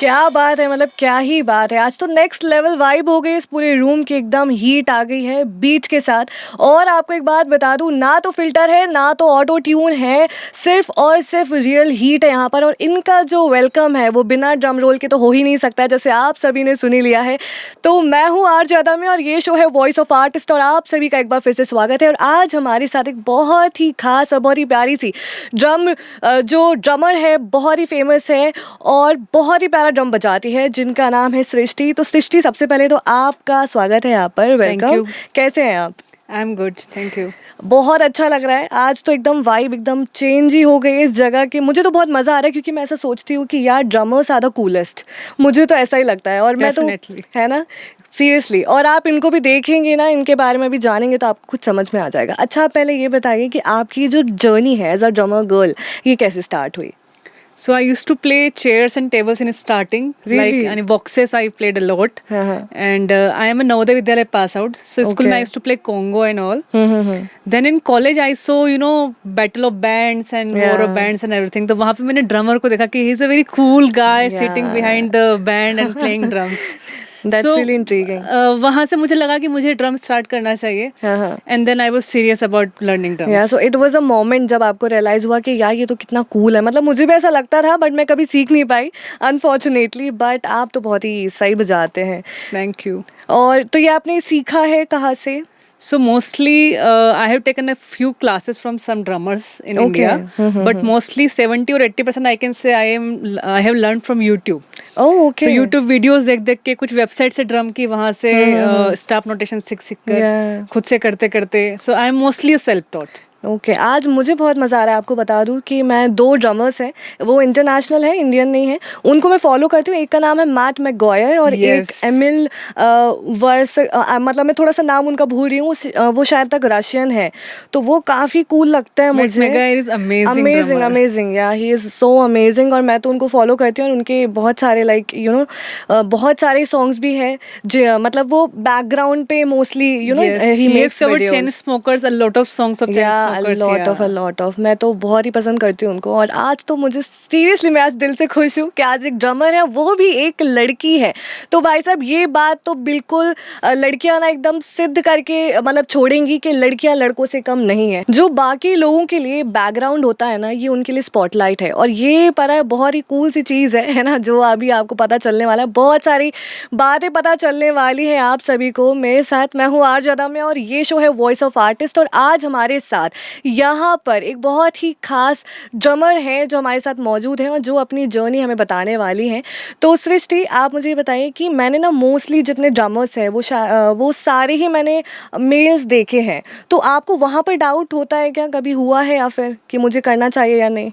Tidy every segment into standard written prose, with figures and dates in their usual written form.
क्या बात है, मतलब क्या ही बात है। आज तो नेक्स्ट लेवल वाइब हो गई इस पूरे रूम की, एकदम हीट आ गई है बीट्स के साथ। और आपको एक बात बता दूं, ना तो फिल्टर है ना तो ऑटो ट्यून है, सिर्फ और सिर्फ रियल हीट है यहाँ पर। और इनका जो वेलकम है वो बिना ड्रम रोल के तो हो ही नहीं सकता, जैसे आप सभी ने सुनी लिया है। तो मैं हूँ आरजे अदा में और ये शो है वॉइस ऑफ आर्टिस्ट, और आप सभी का एक बार फिर से स्वागत है। और आज हमारे साथ एक बहुत ही खास और बहुत ही प्यारी सी जो ड्रमर है, बहुत ही फेमस है और बहुत ही प्यारा ड्रम बजाती है, जिनका नाम है सृष्टि। तो सृष्टि, सबसे पहले तो आपका स्वागत है यहाँ पर, वेलकम। कैसे हैं आप? I am good, thank you. बहुत अच्छा लग रहा है। आज तो एकदम वाइब एकदम चेंज ही हो गई है इस जगह की। मुझे तो बहुत मज़ा आ रहा है, क्योंकि मैं ऐसा सोचती हूँ कि यार ड्रमर्स आर द कूलेस्ट, मुझे तो ऐसा ही लगता है। और मैं तो, है ना, सीरियसली। और आप इनको भी देखेंगे ना, इनके बारे में भी जानेंगे तो आपको कुछ समझ में आ जाएगा। अच्छा, आप पहले ये बताइए कि आपकी जो जर्नी है एज अ ड्रमर गर्ल, ये कैसे स्टार्ट हुई? So I used to play chairs and tables in starting. Really? Like and boxes I played a lot. Uh-huh. And I am a Navodaya Vidyalaya pass out. So school Okay. I used to play Congo and all. Mm-hmm. Then in college I saw battle of bands and war of bands and everything. तो वहाँ पे मैंने drummer को देखा कि he is a very cool guy sitting behind the band and playing drums. That's really intriguing. वहाँ से मुझे लगा कि मुझे ड्रम स्टार्ट करना चाहिए. And then I was serious about learning drum. Yeah so it was a moment जब आपको रियलाइज हुआ कि यार ये तो कितना कूल है। मतलब मुझे भी ऐसा लगता था, बट मैं कभी सीख नहीं पाई अनफॉर्चुनेटली। बट आप तो बहुत ही सही बजाते हैं। Thank you. और तो ये आपने सीखा है कहाँ से? So mostly I have taken a few classes from some drummers in India, but mostly 70 or 80% I can say I have learned from YouTube. Oh, okay. So YouTube videos देख के कुछ वेबसाइट से ड्रम की वहाँ से staff notation सीख कर खुद से करते करते. So I am mostly a self taught. Okay आज मुझे बहुत मज़ा आ रहा है आपको बता दूं कि मैं 2 ड्रमर्स हैं, वो इंटरनेशनल है, इंडियन नहीं है, उनको मैं फॉलो करती हूँ। एक का नाम है मैट मैकगॉयर और एक एमिल वर्स, मतलब मैं थोड़ा सा नाम उनका भूल रही हूँ, वो शायद तक रशियन है। तो वो काफ़ी कूल लगता है मुझे। अमेजिंग अमेजिंग, या ही इज़ सो अमेजिंग। और मैं तो उनको फॉलो करती हूँ और उनके बहुत सारे बहुत सारे सॉन्ग्स भी है, मतलब वो बैकग्राउंड पे mostly he makes Chainsmokers, a lot of songs of Chainsmokers. a lot of मैं तो बहुत ही पसंद करती हूँ उनको। और आज तो मुझे सीरियसली, मैं आज दिल से खुश हूँ कि आज एक ड्रमर है, वो भी एक लड़की है। तो भाई साहब, ये बात तो बिल्कुल लड़कियां ना एकदम सिद्ध करके मतलब छोड़ेंगी कि लड़कियां लड़कों से कम नहीं है। जो बाकी लोगों के लिए बैकग्राउंड होता है ना, ये उनके लिए स्पॉटलाइट है। और ये पता है बहुत ही कूल सी चीज़ है ना, जो अभी आपको पता चलने वाला है। बहुत सारी बातें पता चलने वाली है आप सभी को मेरे साथ। मैं हूँ आरजे अदा में और ये शो है वॉइस ऑफ आर्टिस्ट। और आज हमारे साथ यहाँ पर एक बहुत ही खास ड्रमर है जो हमारे साथ मौजूद है और जो अपनी जर्नी हमें बताने वाली हैं। तो सृष्टि, आप मुझे बताइए कि मैंने ना मोस्टली जितने ड्रमर्स हैं वो सारे ही मैंने मेल्स देखे हैं। तो आपको वहाँ पर डाउट होता है क्या, कभी हुआ है या फिर कि मुझे करना चाहिए या नहीं?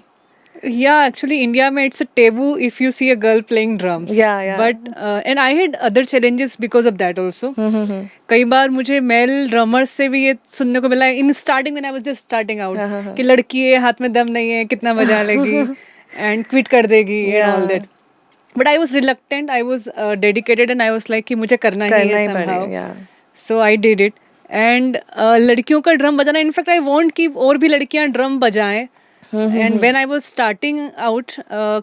Yeah, actually, India में it's a taboo if you see a girl playing drums. Yeah. But and I had other challenges because of that also. कई बार मुझे मेल ड्रमर्स से भी ये सुनने को मिला in starting when I was just starting out कि लड़की है, हाथ में दम नहीं है, कितना बजा लेगी and quit कर देगी and all that. But I was reluctant, I was dedicated and I was like कि मुझे करना ही है somehow. So I did it. And लड़कियों का ड्रम बजाना, in fact I want कि और भी लड़कियां ड्रम बजाएं. And when I was starting out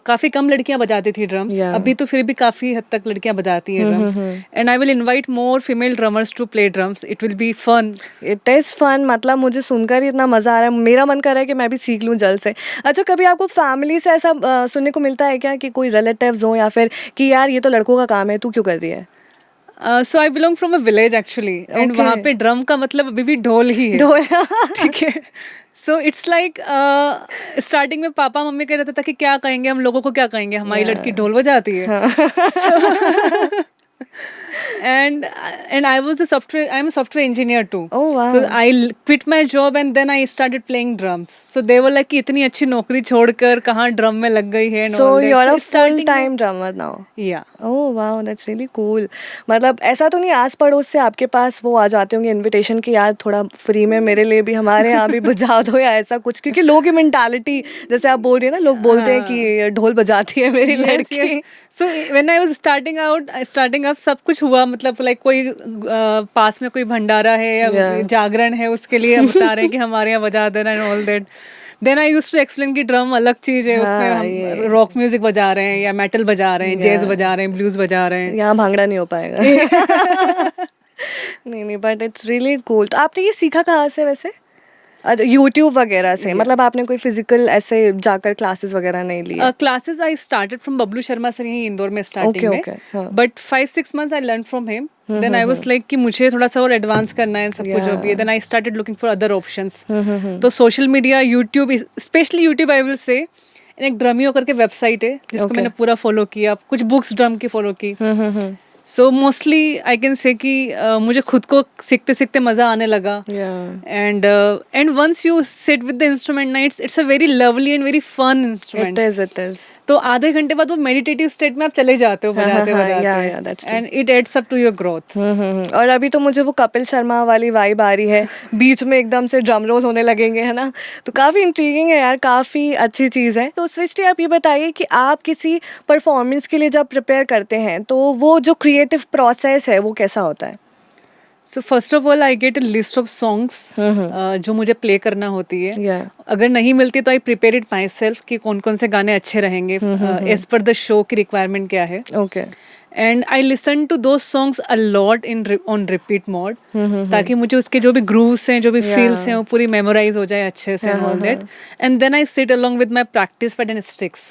काफ़ी कम लड़कियां बजाती थी ड्रम्स. अभी तो फिर भी काफ़ी हद तक लड़कियां बजाती हैं drums. And I will invite more female drummers to play drums. It will be fun. It is fun, मतलब मुझे सुनकर ही इतना मज़ा आ रहा है, मेरा मन कर रहा है कि मैं भी सीख लूँ जल्द से। अच्छा, कभी आपको फैमिली से ऐसा सुनने को मिलता है क्या कि कोई रिलेटिव्स हो या फिर कि यार ये तो लड़कों का काम है, तू क्यों कर रही है? So I belong from a village actually. And वहाँ पे ड्रम का मतलब अभी भी ढोल ही है. ठीक है. सो इट्स लाइक स्टार्टिंग में पापा मम्मी कह रहे थे कि क्या कहेंगे हम लोगों को, क्या कहेंगे हमारी लड़की ढोल बजाती है. and I was I'm a software engineer too. Oh wow. So I quit my job and then I started playing drums. So they were like कि इतनी अच्छी नौकरी छोड़कर कहाँ ड्रम में लग गई है. So you're a full time drummer now. Yeah. Oh wow, that's really cool. मतलब ऐसा तो नहीं आस पड़ोस से आपके पास वो आ जाते होंगे इनविटेशन कि यार थोड़ा फ्री में मेरे लिए भी हमारे यहाँ भी बजा दो या ऐसा कुछ? क्योंकि लोगों की मेंटालिटी, जैसे आप बोल रही है ना, लोग बोलते हैं कि ढोल बजाती है मेरी लड़की. So when I was starting up सब कुछ हुआ. मतलब लाइक कोई पास में कोई भंडारा है या जागरण है, उसके लिए बता रहे हैं कि हमारे यहाँ बजा देना and all that. Then I used to explain कि ड्रम अलग चीज है, उसमें हाँ, हम ये रॉक म्यूजिक बजा रहे हैं या मेटल बजा रहे हैं, जैज बजा रहे हैं, ब्लूज बजा रहे हैं. यहाँ भांगड़ा नहीं हो पाएगा. नहीं नहीं, बट इट्स रियली कूल. तो आपने ये सीखा कहाँ से वैसे? अच्छा, यूट्यूब वगैरह से? मतलब आपने कोई फिजिकल ऐसे जाकर क्लासेस वगैरह नहीं लिए? Classes I started from Bablu Sharma sir यहीं इंदौर में स्टार्टिंग Okay, में, okay, हाँ. But 5-6 months I learn from him. Then I was like कि मुझे थोड़ा सा और एडवांस करना है सब कुछ जो भी है. Then I started looking for other options. तो social media, YouTube, specially YouTube I will say, एक ड्रमियो करके वेबसाइट है जिसको मैंने पूरा फॉलो किया, कुछ बुक्स ड्रम की फॉलो की. So mostly I can say कि मुझे खुद को सीखते सीखते मजा आने लगा. And once you sit with the instrument ना, it's a very lovely and very fun instrument. It is. तो आधे घंटे बाद वो मेडिटेटिव स्टेट में आप चले जाते हो बजाते बजाते, and it adds up to your growth. और अभी तो मुझे वो कपिल शर्मा वाली वाइब आ रही है, बीच में एकदम से ड्रम रोल्स होने लगेंगे, है ना? तो काफ़ी इंट्रीगिंग है यार, काफ़ी अच्छी चीज़ है. तो सृष्टि, आप ये बताइए कि आप किसी परफॉर्मेंस के लिए जब प्रिपेयर करते हैं तो वो जो क्रिएटिव प्रोसेस है वो कैसा होता है? So first of all I get a list of songs जो मुझे प्ले करना होती है. अगर नहीं मिलती तो I prepare it my self कि कौन कौन से गाने अच्छे रहेंगे एज पर द शो की रिक्वायरमेंट क्या है. Okay. And I listen to those songs a lot on repeat mode, ताकि मुझे उसके जो भी ग्रूव्स हैं, जो भी फील्स हैं, वो पूरी मेमोराइज हो जाए अच्छे से. All that. And then I sit along with my practice pad and sticks.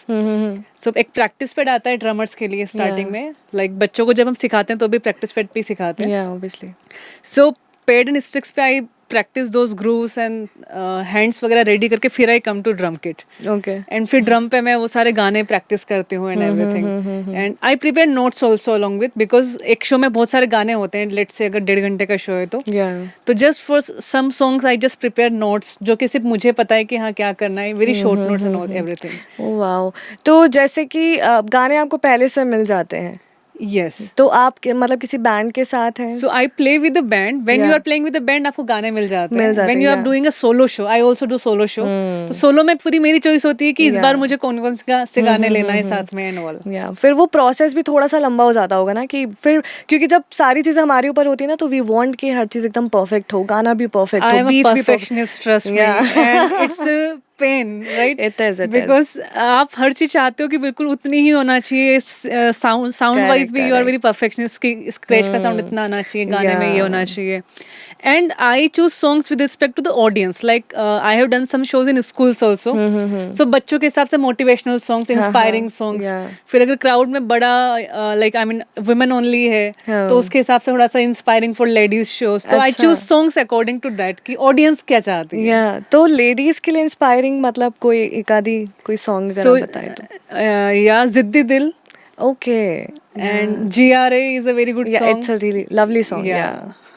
So एक प्रैक्टिस पैड आता है ड्रमर्स के लिए स्टार्टिंग में. लाइक बच्चों को जब हम सिखाते हैं तो भी प्रैक्टिस पैड पे ही सिखाते हैं. Obviously. So pad and sticks पे I practice those grooves and hands वगैरह रेडी करके फिर I come to drum kit. Okay. And फिर ड्रम पे मैं वो सारे गाने प्रैक्टिस करती हूँ and everything. And I prepare notes also along with, because एक शो में बहुत सारे गाने होते हैं. लेट्स से अगर 1.5 घंटे का शो है तो just for some songs I just prepare notes जो कि सिर्फ मुझे पता है कि हाँ क्या करना है. Very short notes and everything. Wow. तो जैसे कि गाने आपको पहले से मिल जाते हैं? Yes. तो आप मतलब किसी बैंड के साथ हैं? So I play with the band. When you are playing with the band, आपको गाने मिल जाते हैं. When you are doing a solo show, I also do solo show. तो सोलो में पूरी मेरी चॉइस होती है कि इस बार मुझे कौन कौन से गाने लेना है साथ में एंड ऑल. फिर वो प्रोसेस भी थोड़ा सा लंबा हो जाता होगा ना, कि फिर क्योंकि जब सारी चीजें हमारे ऊपर होती है ना तो वी वांट कि हर चीज एकदम परफेक्ट हो, गाना भी परफेक्ट हो, बीट भी perfectionist, trust me. And it's pain, right? It is. Because आप हर चीज चाहते हो कि बिल्कुल उतनी ही होना चाहिए. साउंड वाइज भी यू आर वेरी परफेक्शनिस्ट कि स्क्रैच का साउंड इतना आना चाहिए, गाने में ये होना चाहिए. And I choose songs with respect to the audience. Like I have done some shows in schools also. So बच्चों के हिसाब से मोटिवेशनल सॉन्ग्स, इंस्पायरिंग सॉन्ग्स. फिर अगर क्राउड में बड़ा like I mean women only है तो उसके हिसाब से थोड़ा सा इंस्पायरिंग फॉर लेडीज शोज. तो I choose songs according to that कि ऑडियंस क्या चाहती है. तो लेडीज के लिए इंस्पायरिंग मतलब कोई एक आधी कोई सॉन्ग बताए तो? या जिद्दी दिल. Okay. And GRA is a very good song. It's a really lovely song.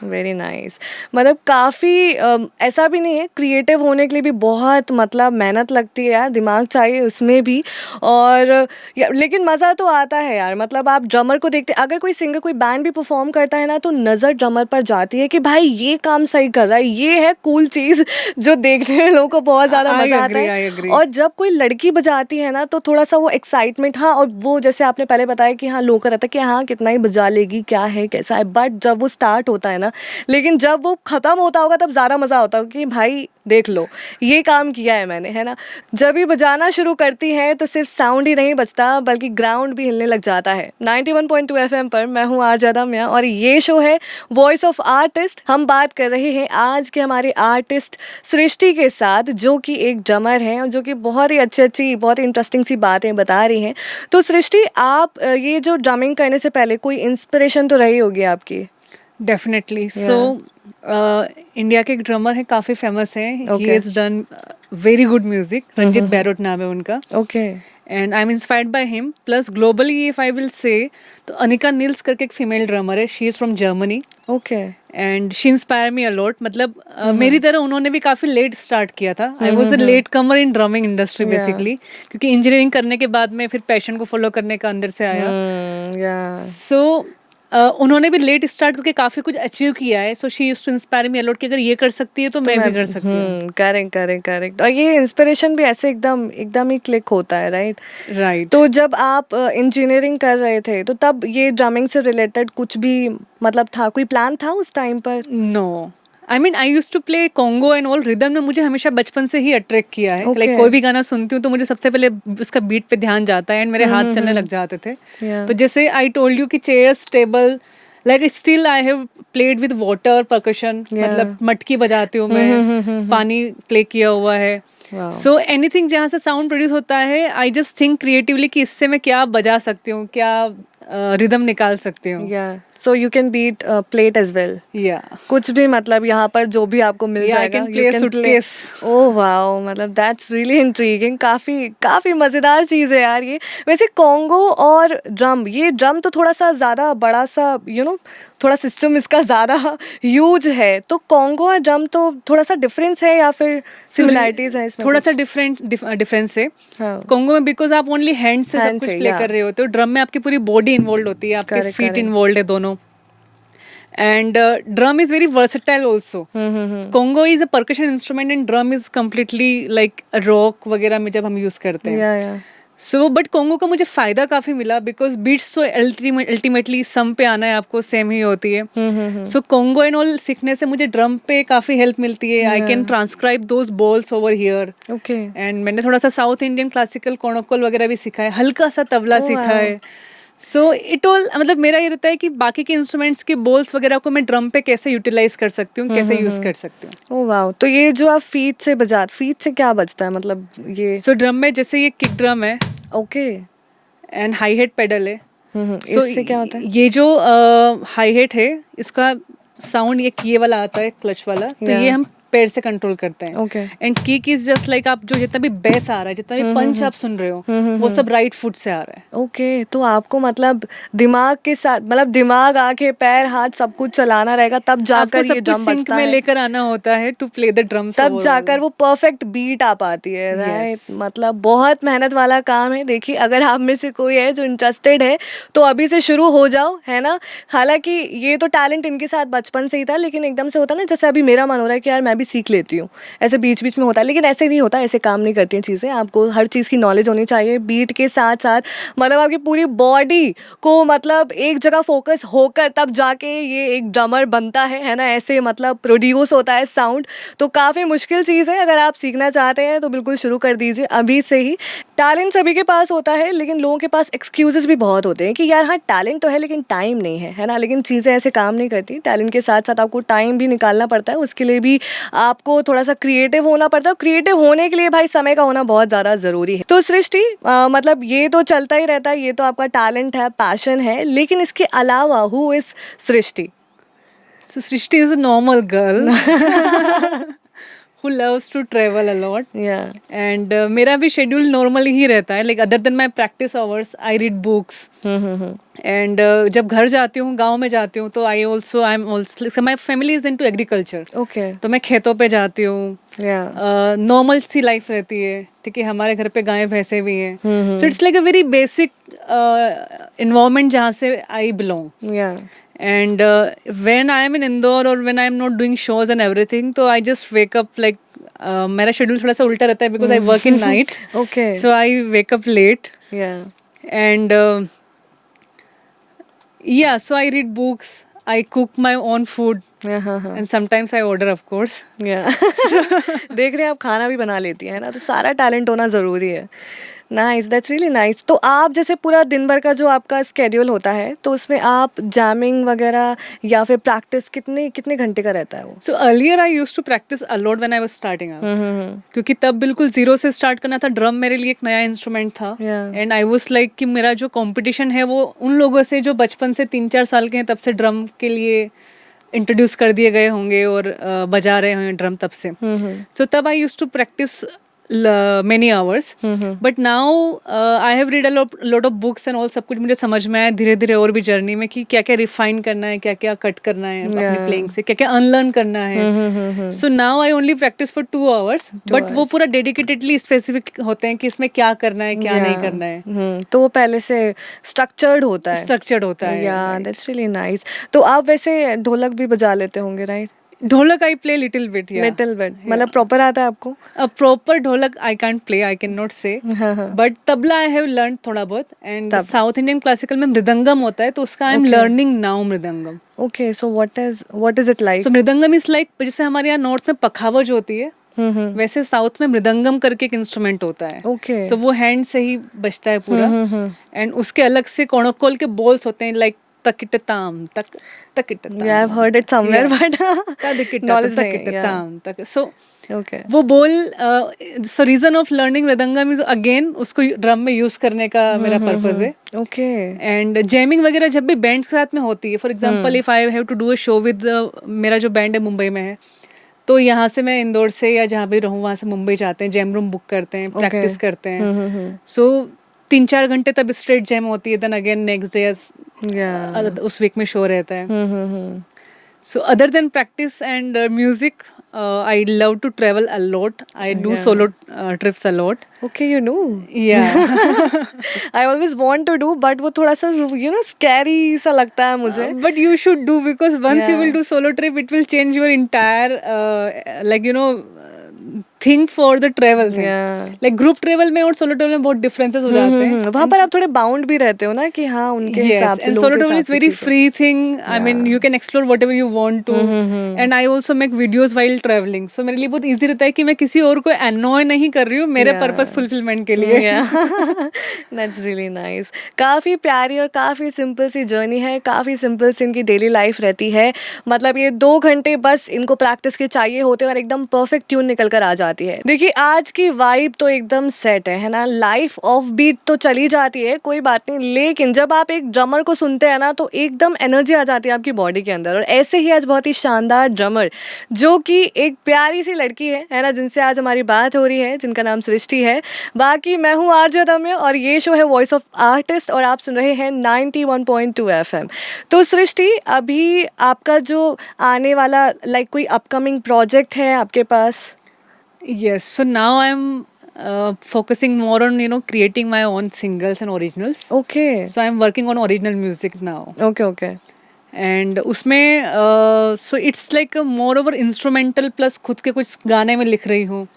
Very nice. मतलब काफ़ी ऐसा भी नहीं है, क्रिएटिव होने के लिए भी बहुत मतलब मेहनत लगती है यार, दिमाग चाहिए उसमें भी. और लेकिन मज़ा तो आता है यार. मतलब आप ड्रमर को देखते, अगर कोई सिंगर कोई बैंड भी परफॉर्म करता है ना तो नज़र ड्रमर पर जाती है कि भाई ये काम सही कर रहा है, ये है कूल चीज़ जो देखने में लोगों को बहुत ज़्यादा मज़ा आता है. और जब कोई लड़की बजाती है ना तो थोड़ा सा वो एक्साइटमेंट, हाँ, और वो जैसे आपने पहले बताया कि हाँ लोगों का रहता है कि हाँ कितना ही बजा लेगी, क्या है कैसा है. बट जब वो स्टार्ट होता है ना, लेकिन जब वो खत्म होता होगा तब ज़्यादा मज़ा आता होगा कि भाई देख लो ये काम किया है मैंने, है ना. जब भी बजाना शुरू करती है तो सिर्फ साउंड ही नहीं बजता बल्कि ग्राउंड भी हिलने लग जाता है. 91.2 FM पर मैं हूँ आरजे दमिया और ये शो है वॉइस ऑफ आर्टिस्ट. हम बात कर रहे हैं आज के हमारे आर्टिस्ट सृष्टि के साथ, जो कि एक ड्रमर हैं और जो कि बहुत ही अच्छी बहुत ही इंटरेस्टिंग सी बातें बता रही हैं. तो सृष्टि, आप ये जो ड्रमिंग करने से पहले कोई इंस्पिरेशन तो रही होगी आपकी? डेफिनेटली. सो इंडिया के एक ड्रमर है, काफ़ी फेमस है. He has done very good music. Ranjit Barot नाम है उनका. Okay. And I am inspired by him. Plus globally if I will say तो अनिका नील्स करके एक फीमेल ड्रमर है. She is from Germany. Okay. And she inspire me a lot. मतलब मेरी तरह उन्होंने भी काफ़ी लेट स्टार्ट किया था. I was a late comer in drumming industry basically, क्योंकि इंजीनियरिंग करने के बाद में फिर पैशन को फॉलो करने का अंदर से आया. सो उन्होंने भी लेट स्टार्ट करके काफी कुछ अचीव किया है. So she used to inspire me a lot कि अगर ये कर सकती है तो मैं भी कर सकती हूँ. करेक्ट. और ये इंस्पिरेशन भी ऐसे एकदम ही क्लिक होता है, राइट. तो जब आप इंजीनियरिंग कर रहे थे तो तब ये ड्रमिंग से रिलेटेड कुछ भी मतलब था, कोई प्लान था उस टाइम पर? No. I mean I use to play conga and all. Rhythm ने मुझे हमेशा बचपन से ही अट्रैक्ट किया है. Okay. लाइक कोई भी गाना सुनती हूँ तो मुझे सबसे पहले उसका बीट पे ध्यान जाता है एंड मेरे हाथ चलने लग जाते थे. Yeah. तो जैसे आई टोल्ड यू कि chairs, table, like still I have played with water percussion. मतलब मटकी बजाती हूँ मैं, पानी प्ले किया हुआ है. Wow. सो एनीथिंग जहाँ से साउंड प्रोड्यूस होता है, आई जस्ट थिंक क्रिएटिवली कि इससे मैं क्या बजा सकती हूँ, क्या रिदम निकाल सकती हूँ. Yeah. So you can beat plate as well. या कुछ भी मतलब यहाँ पर जो भी आपको मिल Yeah, I जाएगा. can play a suitcase. Oh wow, मतलब दैट्स रियली इंट्रीगिंग. काफी काफी मजेदार चीज है यार ये. वैसे कॉन्गो और ड्रम, ये ड्रम तो थोड़ा सा ज्यादा बड़ा सा थोड़ा सिस्टम इसका ज्यादा ह्यूज है. तो कॉन्गो और ड्रम तो थोड़ा सा डिफरेंस है या फिर सिमिलैरिटीज है इसमें? थोड़ा कुछ? सा डिफरेंस है. हाँ. कॉन्गो में बिकॉज आप ओनली हैंड से सब Hand कुछ से, प्ले yeah. कर रहे होते हो. ड्रम में आपकी पूरी बॉडी इन्वॉल्व होती है, आपके Correct, फीट correct. इन्वॉल्व है दोनों. And drum is very versatile also. Congo is a percussion instrument and drum is completely like rock वगैरह में जब हम यूज करते हैं. या सो बट कॉन्गो का मुझे फायदा काफी मिला बिकॉज बीट्स तो अल्टीमेटली सम पे आना है आपको, सेम ही होती है. सो कॉन्गो एंड ऑल सीखने से मुझे ड्रम पे काफी हेल्प मिलती है. I can transcribe those balls over here. Okay. And मैंने थोड़ा सा साउथ इंडियन क्लासिकल कोणोकोल वगैरह भी सीखा है, हल्का सा तबला Oh, सीखा wow. है. सो इट ऑल मतलब मेरा ये रहता है कि बाकी के इंस्ट्रूमेंट्स के बॉल्स वगैरह को मैं ड्रम पे कैसे यूटिलाइज कर सकती हूँ, कैसे यूज कर सकती हूँ. Oh wow. तो ये जो आप फीट से क्या बजता है मतलब ये? सो ड्रम में जैसे ये किक ड्रम है okay. And high head pedal है. So, इससे क्या होता है? ये जो हाई हेड है इसका साउंड ये किए वाला आता है, क्लच वाला. तो Yeah. ये हम पैर से कंट्रोल करते हैं. Okay. And kick is just like आप जो जितना भी बेस आ रहा है, जितना भी पंच आप सुन रहे हो, वो सब राइट फुट से आ रहा है. ओके. तो आपको मतलब दिमाग के साथ, मतलब दिमाग, आंखें, पैर, हाथ सब कुछ चलाना रहेगा तब आपको जाकर सब ये कुछ ड्रम सिंक बजता में है. लेकर आना होता है टू प्ले द ड्रम. तब जाकर वो परफेक्ट बीट आ पाती है. राइट. मतलब बहुत मेहनत वाला काम है. देखिए अगर आप में से कोई है जो इंटरेस्टेड है तो अभी से शुरू हो जाओ, है ना. हालांकि ये तो टैलेंट इनके साथ बचपन से ही था, लेकिन एकदम से होता है ना, जैसे अभी मेरा मन हो रहा है कि यार मैं भी सीख लेती हूँ, ऐसे बीच बीच में होता है. लेकिन ऐसे नहीं होता, ऐसे काम नहीं करती हैं चीज़ें. आपको हर चीज़ की नॉलेज होनी चाहिए. बीट के साथ साथ मतलब आपकी पूरी बॉडी को मतलब एक जगह फोकस होकर तब जाके ये एक ड्रमर बनता है ना. ऐसे मतलब प्रोड्यूस होता है साउंड. तो काफ़ी मुश्किल चीज़ है. अगर आप सीखना चाहते हैं तो बिल्कुल शुरू कर दीजिए अभी से ही. टैलेंट सभी के पास होता है, लेकिन लोगों के पास एक्सक्यूजेस भी बहुत होते हैं कि यार हाँ टैलेंट तो है लेकिन टाइम नहीं है ना. लेकिन चीज़ें ऐसे काम नहीं करती. टैलेंट के साथ साथ आपको टाइम भी निकालना पड़ता है. उसके लिए भी आपको थोड़ा सा क्रिएटिव होना पड़ता है. क्रिएटिव होने के लिए भाई समय का होना बहुत ज़्यादा ज़रूरी है. तो सृष्टि मतलब ये तो चलता ही रहता है, ये तो आपका टैलेंट है, पैशन है, लेकिन इसके अलावा who is Srishti? So Srishti is a normal girl who loves to travel a lot. Yeah. And मेरा भी शेड्यूल नॉर्मली ही रहता है. Like other than my practice hours I read books. And जब घर जाती हूँ, गांव में जाती हूँ, तो I am also my family is into agriculture. Okay. तो मैं खेतों पे जाती हूँ. Yeah. नॉर्मल सी लाइफ रहती है. ठीक है, हमारे घर पे गायें भैंसे भी हैं. So it's like a very basic environment जहाँ से I belong. Yeah. And when I am in Indore or when I am not doing shows and everything, तो I just wake up like मेरा शेड्यूल थोड़ा सा उल्टा रहता है because I work in night. Okay. So I wake up late. Yeah. And yeah, so I read books. I cook my own food. हाँ. And sometimes I order, of course. Yeah. देख रहे हैं आप खाना भी बना लेती हैं ना. तो सारा टैलेंट होना ज़रूरी है. Nice, that's really nice. तो आप जैसे पूरा दिन भर का जो आपका स्केड्यूल होता है, तो उसमें आप जैमिंग वगैरह या फिर प्रैक्टिस कितने कितने घंटे का रहता है वो? So earlier I used to practice a lot when I was starting out. क्योंकि तब बिल्कुल जीरो से स्टार्ट करना था. ड्रम मेरे लिए एक नया इंस्ट्रूमेंट था. Yeah. And I was like कि मेरा जो कंपटीशन है वो उन लोगों से जो बचपन से 3-4 साल के हैं, तब से ड्रम के लिए इंट्रोड्यूस कर दिए गए होंगे और बजा रहे होंगे ड्रम तब से. सो तब I used to practice many hours. But now I have read a lot of books and all. सब कुछ मुझे समझ में आया धीरे धीरे और भी जर्नी में कि क्या क्या रिफाइन करना है, क्या क्या कट करना है अपनी प्लेइंग से, क्या क्या अनलर्न करना है. So now I only practice for 2 hours. But वो पूरा डेडिकेटेडली स्पेसिफिक होते हैं कि इसमें क्या करना है, क्या नहीं करना है. तो वो पहले से स्ट्रक्चर्ड होता है. स्ट्रक्चर्ड होता है. या दैट्स रियली नाइस. तो आप वैसे ढोलक भी बजा लेते होंगे, right? Dholak I play little bit, yeah little bit, मतलब प्रॉपर आता है आपको? Proper dholak I can't play, I can not say, but tabla I have learn थोड़ा बहुत. एंड साउथ इंडियन क्लासिकल में मृदंगम होता है, तो उसका I am learning now mridangam. Okay, so what is it like? So mridangam is like, जैसे हमारे यहाँ नॉर्थ में पखावज होती है, वैसे साउथ में मृदंगम करके एक इंस्ट्रूमेंट होता है. ओके. सो वो हैंड से ही बजता है पूरा. एंड उसके अलग से कोणोकोल के बोल्स होते हैं, लाइक तकिट ताम तक तकिट ताम. Yeah, I've heard it somewhere, but knowledge नहीं है, yeah. ताम तक. सो Okay. वो बोल, so reason of learning mridangam is again उसको ड्रम में यूज करने का मेरा पर्पज है. ओके. एंड जैमिंग वगैरह जब भी बैंड्स के साथ में होती है, for example if I have to do a show with, मेरा जो बैंड है मुंबई में है, तो यहाँ से मैं इंदौर से या जहाँ भी रहूँ वहाँ से मुंबई जाते हैं, जैम रूम बुक करते हैं, प्रैक्टिस करते हैं. सो 3-4 घंटे तब स्ट्रेट जैम होती है, देन अगेन नेक्स्ट डे उस वीक में शो रहता है. So other than practice and music, I love to travel a lot. I do solo trips a lot. Okay, you do. Yeah. I always want to do, but वो थोड़ा सा scary सा लगता है मुझे. But you should do, because once you will do solo trip, it will change your entire think for the travel thing. Like group travel में और solo travel में बहुत differences हो जाते हैं. वहाँ पर आप थोड़े bound भी रहते हो ना, कि हाँ उनके हिसाब से. And solo travel is very free thing. I mean, you can explore whatever you want to. And I also make videos while traveling. So मेरे लिए बहुत easy रहता है कि मैं किसी और को annoy नहीं कर रही हूँ, मेरे purpose fulfillment के लिए. That's really nice. काफ़ी प्यारी और काफ़ी सिंपल सी जर्नी है, काफ़ी सिंपल सी इनकी डेली लाइफ रहती है. मतलब ये 2 घंटे बस इनको प्रैक्टिस के चाहिए होते हैं और एकदम परफेक्ट ट्यून निकल कर आ जाती है. देखिए आज की वाइब तो एकदम सेट है ना. लाइफ ऑफ बीट तो चली जाती है, कोई बात नहीं, लेकिन जब आप एक ड्रमर को सुनते हैं ना, तो एकदम एनर्जी आ जाती है आपकी बॉडी के अंदर. और ऐसे ही आज बहुत ही शानदार ड्रमर, जो कि एक प्यारी सी लड़की है ना, जिनसे आज हमारी बात हो रही है, जिनका नाम सृष्टि है. बाकी मैं हूँ आरजे दम्य और ये शो है वॉइस ऑफ आर्टिस्ट और आप सुन रहे हैं 91.2 FM. तो सृष्टि, अभी आपका जो आने वाला कोई अपकमिंग प्रोजेक्ट है आपके पास? Yes, so now I'm focusing more on creating my own singles and originals. Okay. So I'm working on original music now. Okay. And उसमें so it's like a more over instrumental plus खुद के कुछ गाने में लिख रही हूँ.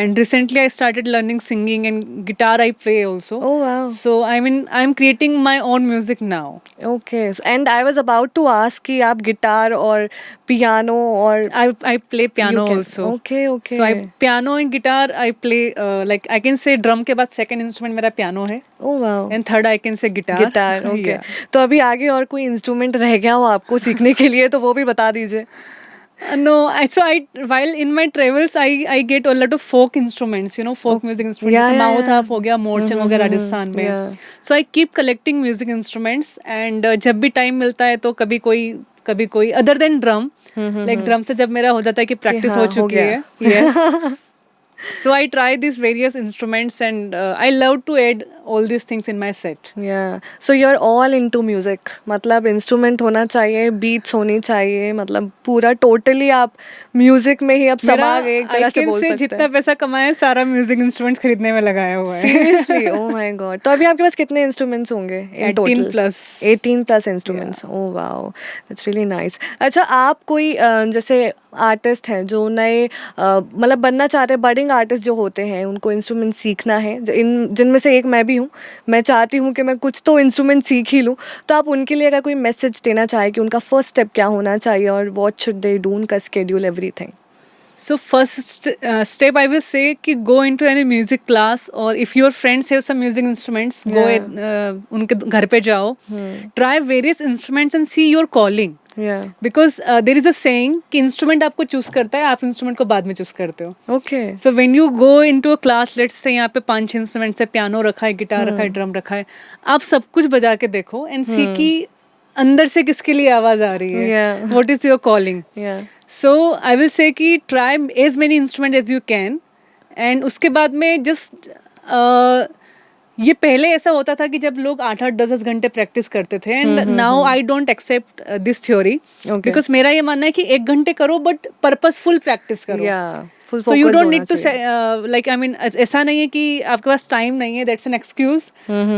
And recently I started learning singing and guitar I play also. Oh wow. So I'm creating my own music now. Okay. And I was about to ask कि आप गिटार और पियानो और I play piano also. Okay. So piano and guitar I play, like I can say drum के बाद second instrument मेरा piano है. Oh wow. And third I can say guitar. Okay. Yeah. तो अभी आगे और कोई इंस्ट्रूमेंट रह गया हो आपको सीखने के लिए, तो वो भी बता दीजिए. No, while in my travels I get a lot of folk instruments, folk music instruments. Yeah, mouth harp हो गया, मोरचंग हो गया राजस्थान में. So I keep collecting music instruments and जब भी टाइम मिलता है तो कभी कोई other than drum, like drum से जब मेरा हो जाता है कि प्रैक्टिस हो चुकी है. Yes. So I try these various instruments and I love to add all these things in my set. Yeah. So you're all into music. मतलब इंस्ट्रूमेंट होना चाहिए, बीट्स होनी चाहिए, मतलब पूरा टोटली आप म्यूजिक में ही अब समा गए एक तरह से बोल सकते हैं. जितना पैसा कमाया सारा म्यूजिक इंस्ट्रूमेंट्स खरीदने में लगाया हुआ है. Seriously? Oh my God. तो अभी आपके पास कितने इंस्ट्रूमेंट्स होंगे in total? 18 plus instruments. Oh wow. That's really nice. अच्छा, आप कोई जैसे आर्टिस्ट हैं जो नए मतलब बनना चाहते हैं, बडिंग आर्टिस्ट जो होते हैं, उनको इंस्ट्रूमेंट सीखना है, जिनमें से एक मैं भी हूँ, मैं चाहती हूँ कि मैं कुछ तो इंस्ट्रूमेंट सीख ही लूँ, तो आप उनके लिए अगर कोई मैसेज देना चाहे कि उनका फर्स्ट स्टेप क्या होना चाहिए और व्हाट शुड दे डू, उनका schedule, everything. So first step I will say कि go into any music class, or if your friends have some music instruments, go उनके घर पे जाओ, try various instruments and see your calling. Yeah. Because there is a saying कि instrument आपको choose करता है, आप इंस्ट्रूमेंट को बाद में चूज करते हो. Okay. So when you go into a class, let's say यहाँ पे 5-6 इंस्ट्रूमेंट्स है, पियानो रखा है, गिटार रखा है, ड्रम रखा है, आप सब कुछ बजा के देखो and see कि अंदर से किसके लिए आवाज आ रही है. What is your calling? So I will say कि try as many instruments as you can, and उसके बाद में just ये पहले ऐसा होता था कि जब लोग 8-8 10-10 घंटे प्रैक्टिस करते थे, and now I don't accept this theory, because मेरा ये मानना है कि 1 घंटे करो बट पर्पसफुल प्रैक्टिस करो. Full so you focus don't होना नीड टू चाहिए। लाइक आई मीन ऐसा नहीं है कि आपके पास टाइम नहीं है, दैट्स एन एक्सक्यूज।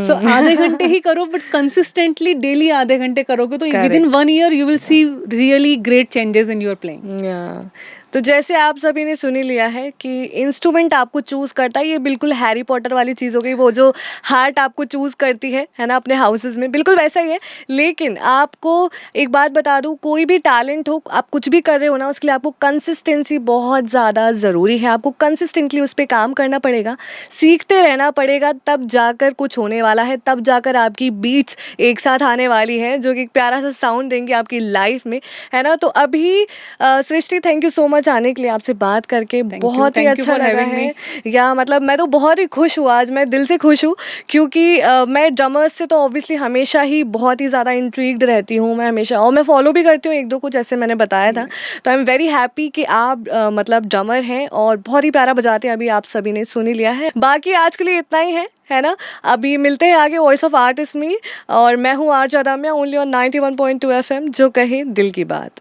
सो आधे घंटे ही करो, बट कंसिस्टेंटली डेली आधे घंटे करोगे तो with in 1 year you will see really great changes in your playing. या तो जैसे आप सभी ने सुन ही लिया है कि इंस्ट्रूमेंट आपको चूज करता है, ये बिल्कुल हैरी पॉटर वाली चीज़ हो गई, वो जो हार्ट आपको चूज करती है ना, अपने हाउसेस में बिल्कुल वैसा ही है। लेकिन आपको एक बात बता दूं, कोई भी टैलेंट हो, आप कुछ भी कर रहे हो ना, उसके लिए आपको कंसिस्टेंसी बहुत ज़्यादा ज़रूरी है। आपको कंसिस्टेंटली उस पर काम करना पड़ेगा, सीखते रहना पड़ेगा, तब जाकर कुछ होने वाला है, तब जाकर आपकी बीट्स एक साथ आने वाली है जो कि एक प्यारा सा साउंड देंगे आपकी लाइफ में, है ना। तो अभी सृष्टि, थैंक यू सो मच आने के लिए, आपसे बात करके बहुत ही Thank you अच्छा for लगा having है। या मतलब मैं तो बहुत ही खुश हूँ आज, मैं दिल से खुश हूँ, क्योंकि मैं ड्रमर्स से तो ऑब्वियसली हमेशा ही बहुत ही ज़्यादा इंट्रीग्ड रहती हूँ मैं हमेशा, और मैं फॉलो भी करती हूँ एक दो को, जैसे मैंने बताया था। तो आई एम वेरी हैप्पी कि आप मतलब ड्रमर हैं और बहुत ही प्यारा बजाते हैं, अभी आप सभी ने सुन ही लिया है। बाकी आज के लिए इतना ही है ना। अभी मिलते हैं आगे वॉइस ऑफ आर्टिस्ट में, और मैं हूँ आरजे अदम्या, ओनली ऑन 91.2 FM, जो कहे दिल की बात।